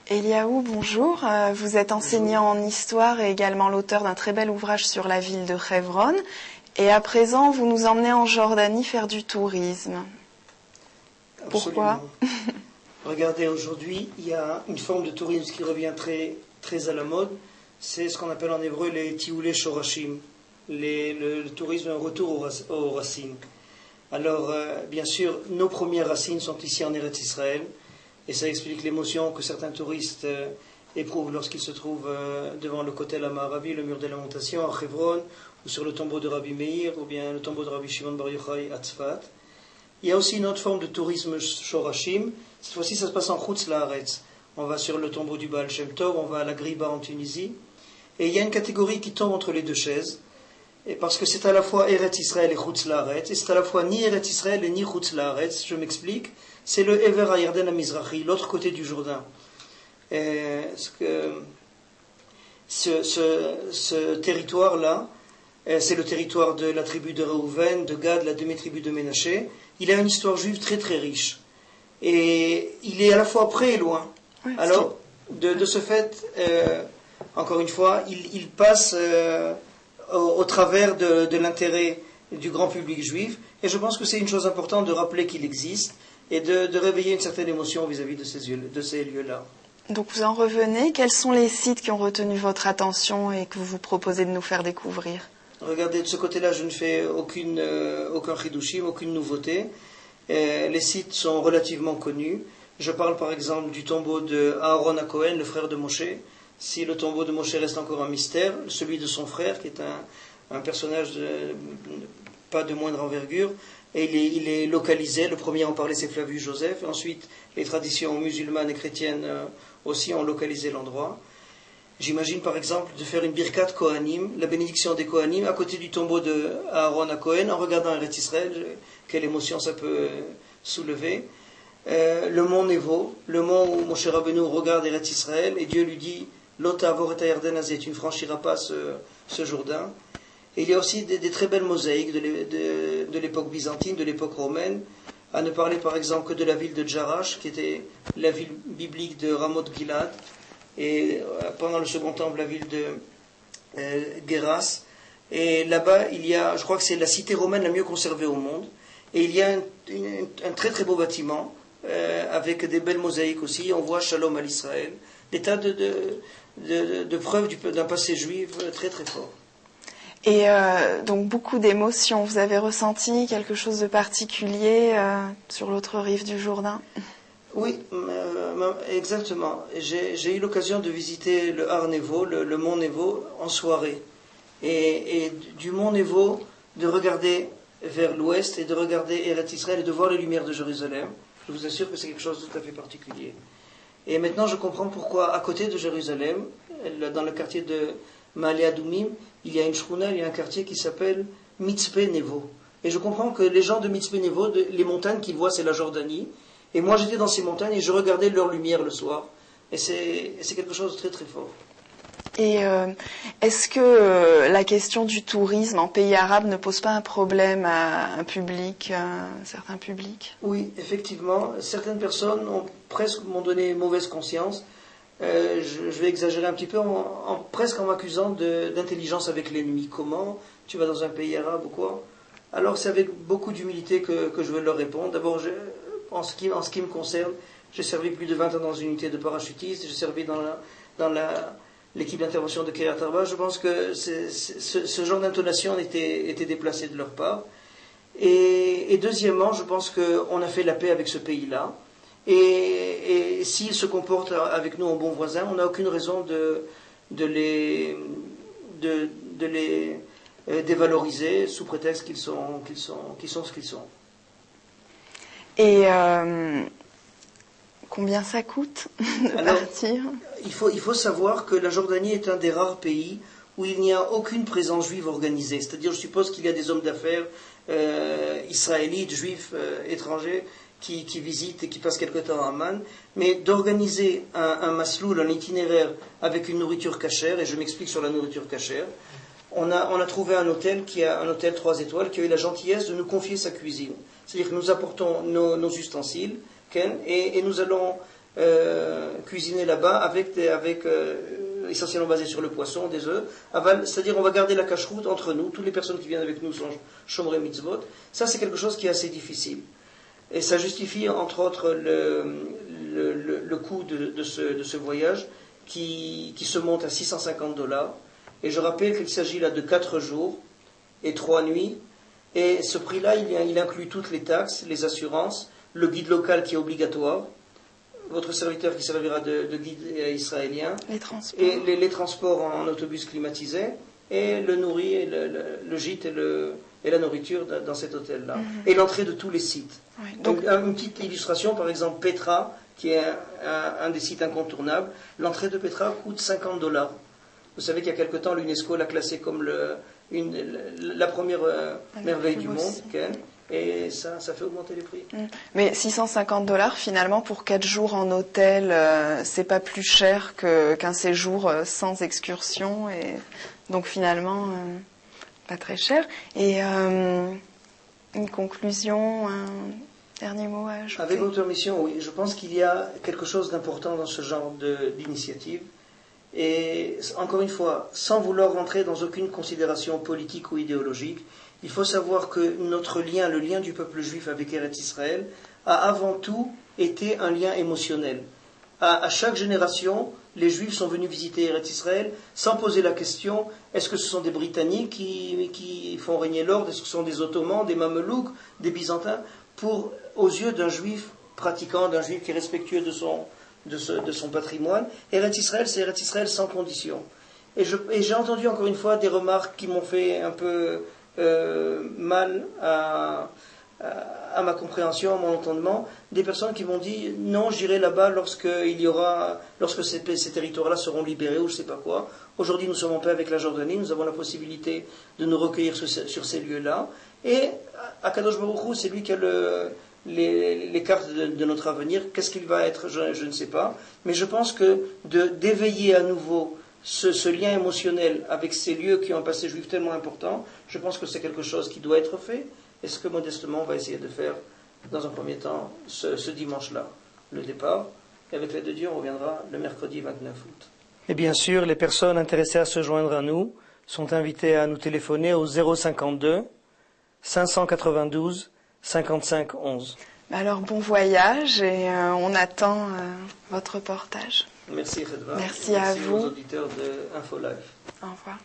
Eliaou, bonjour. Vous êtes enseignant en histoire et également l'auteur d'un très bel ouvrage sur la ville de Hebron. Et à présent, vous nous emmenez en Jordanie faire du tourisme. Pourquoi ? Regardez, aujourd'hui, il y a une forme de tourisme qui revient très, très à la mode. C'est ce qu'on appelle en hébreu les tioulé shorashim. Le tourisme, un retour aux racines. Alors, bien sûr, nos premières racines sont ici en Eretz Israël. Et ça explique l'émotion que certains touristes éprouvent lorsqu'ils se trouvent devant le Kotel Amaravi, le mur de lamentation, à Hebron, ou sur le tombeau de Rabbi Meir, ou bien le tombeau de Rabbi Shimon Bar Yochai à Tzfat. Il y a aussi une autre forme de tourisme shorashim. Cette fois-ci, ça se passe en Chutz Laaretz. On va sur le tombeau du Baal Shem Tov, on va à la Griba en Tunisie. Et il y a une catégorie qui tombe entre les deux chaises. Et parce que c'est à la fois Eretz Israël et Chutz Laaretz, et c'est à la fois ni Eretz Israël et ni Chutz Laaretz, je m'explique. C'est le Ever HaYarden HaMizrahi, l'autre côté du Jourdain. Ce territoire-là, c'est le territoire de la tribu de Reuven, de Gad, la demi-tribu de Ménaché. Il a une histoire juive très très riche. Et il est à la fois près et loin. Oui, alors, de ce fait, encore une fois, il passe au travers de l'intérêt du grand public juif. Et je pense que c'est une chose importante de rappeler qu'il existe et de réveiller une certaine émotion vis-à-vis de ces lieux-là. Donc vous en revenez. Quels sont les sites qui ont retenu votre attention et que vous vous proposez de nous faire découvrir ? Regardez, de ce côté-là, je ne fais aucun chidushim, aucune nouveauté. Les sites sont relativement connus. Je parle par exemple du tombeau de Aaron HaKohen, le frère de Moshe. Si le tombeau de Moshe reste encore un mystère, celui de son frère, qui est un personnage pas de moindre envergure, et il est localisé. Le premier à en parler, c'est Flavius Joseph. Ensuite, les traditions musulmanes et chrétiennes aussi ont localisé l'endroit. J'imagine par exemple de faire une birkat Kohanim, la bénédiction des Kohanim, à côté du tombeau de Aaron HaKohen, en regardant Eretz Israël. Quelle émotion ça peut soulever. Le mont Nevo, le mont où Moshe Rabbeinu regarde Eretz Israël, et Dieu lui dit « Lota avor et hayarden hazeh, tu ne franchiras pas ce Jourdain ». Et il y a aussi des très belles mosaïques de l'époque byzantine, de l'époque romaine, à ne parler par exemple que de la ville de Jarash, qui était la ville biblique de Ramoth Gilad, et pendant le Second Temple, la ville de Guéras. Et là-bas, il y a, je crois que c'est la cité romaine la mieux conservée au monde, et il y a un très très beau bâtiment, avec des belles mosaïques aussi. On voit Shalom à l'Israël, des tas de preuves d'un passé juif très très fort. Et donc beaucoup d'émotions. Vous avez ressenti quelque chose de particulier sur l'autre rive du Jourdain ? Oui, exactement. J'ai eu l'occasion de visiter le Har Nevo, le mont Nevo, en soirée. Et du mont Nevo, de regarder vers l'ouest et de regarder Eretz Israël et de voir les lumières de Jérusalem. Je vous assure que c'est quelque chose de tout à fait particulier. Et maintenant, je comprends pourquoi, à côté de Jérusalem, dans le quartier de Ma'ale Adumim, il y a une shrouna, il y a un quartier qui s'appelle Mitzpe Nevo. Et je comprends que les gens de Mitzpe Nevo, les montagnes qu'ils voient, c'est la Jordanie. Et moi, j'étais dans ces montagnes et je regardais leur lumière le soir. Et c'est quelque chose de très très fort. Et est-ce que la question du tourisme en pays arabe ne pose pas un problème à un public, un certain public ? Oui, effectivement. Certaines personnes m'ont donné mauvaise conscience. Je vais exagérer un petit peu, presque en m'accusant d'intelligence avec l'ennemi. Comment ? Tu vas dans un pays arabe ou quoi ? Alors c'est avec beaucoup d'humilité que je veux leur répondre. D'abord, en ce qui me concerne, j'ai servi plus de 20 ans dans une unité de parachutistes, j'ai servi dans l'équipe d'intervention de Kiryat Arba. Je pense que ce genre d'intonation était déplacé de leur part. Et deuxièmement, je pense qu'on a fait la paix avec ce pays-là. Et s'ils se comportent avec nous en bons voisins, on n'a aucune raison de les dévaloriser sous prétexte qu'ils sont ce qu'ils sont. Et combien ça coûte de partir ? Il faut savoir que la Jordanie est un des rares pays où il n'y a aucune présence juive organisée. C'est-à-dire, je suppose qu'il y a des hommes d'affaires israélites, juifs, étrangers, qui visitent et qui passent quelque temps à Amman, mais d'organiser un masloul, un itinéraire avec une nourriture cachère, et je m'explique sur la nourriture cachère, on a trouvé un hôtel 3 étoiles qui a eu la gentillesse de nous confier sa cuisine. C'est-à-dire que nous apportons nos ustensiles, et nous allons cuisiner là-bas avec essentiellement basé sur le poisson, des œufs. C'est-à-dire on va garder la cache-route entre nous, toutes les personnes qui viennent avec nous sont Shomrei Mitzvot. Ça c'est quelque chose qui est assez difficile. Et ça justifie entre autres le coût de ce voyage qui se monte à $650. Et je rappelle qu'il s'agit là de 4 jours et 3 nuits. Et ce prix-là, il inclut toutes les taxes, les assurances, le guide local qui est obligatoire, votre serviteur qui servira de guide israélien, les transports en autobus climatisé, et le nourri, et le gîte et la nourriture dans cet hôtel-là. Et l'entrée de tous les sites. Oui, donc, une petite illustration, par exemple, Petra, qui est un des sites incontournables, l'entrée de Petra coûte $50. Vous savez qu'il y a quelque temps, l'UNESCO l'a classée comme la première merveille du monde. Et ça fait augmenter les prix. Mais $650 finalement pour 4 jours en hôtel, c'est pas plus cher qu'un séjour sans excursion, et donc finalement pas très cher. Et une conclusion, un dernier mot à ajouter? Avec votre permission, oui, je pense qu'il y a quelque chose d'important dans ce genre d'initiative. Et encore une fois, sans vouloir rentrer dans aucune considération politique ou idéologique, il faut savoir que notre lien, le lien du peuple juif avec Eretz Israël, a avant tout été un lien émotionnel. À chaque génération, les Juifs sont venus visiter Eretz Israël sans poser la question, est-ce que ce sont des Britanniques qui font régner l'ordre, est-ce que ce sont des Ottomans, des Mamelouks, des Byzantins, aux yeux d'un Juif pratiquant, d'un Juif qui est respectueux de son patrimoine. Eretz Israël, c'est Eretz Israël sans condition. Et j'ai entendu encore une fois des remarques qui m'ont fait un peu mal à ma compréhension, à mon entendement, des personnes qui m'ont dit non, j'irai là-bas lorsque ces territoires-là seront libérés ou je ne sais pas quoi. Aujourd'hui, nous sommes en paix avec la Jordanie, nous avons la possibilité de nous recueillir sur ces lieux-là. Et Akadosh Baruch Hu, c'est lui qui a les cartes de notre avenir. Qu'est-ce qu'il va être, je ne sais pas. Mais je pense que d'éveiller à nouveau ce lien émotionnel avec ces lieux qui ont un passé juif tellement important, je pense que c'est quelque chose qui doit être fait. Et ce que modestement on va essayer de faire dans un premier temps ce dimanche-là, le départ. Et avec l'aide de Dieu, on reviendra le mercredi 29 août. Et bien sûr, les personnes intéressées à se joindre à nous sont invitées à nous téléphoner au 052 592 55 11. Alors bon voyage et on attend votre reportage. Merci Redva. Merci à vous. Aux auditeurs de InfoLive. Au revoir.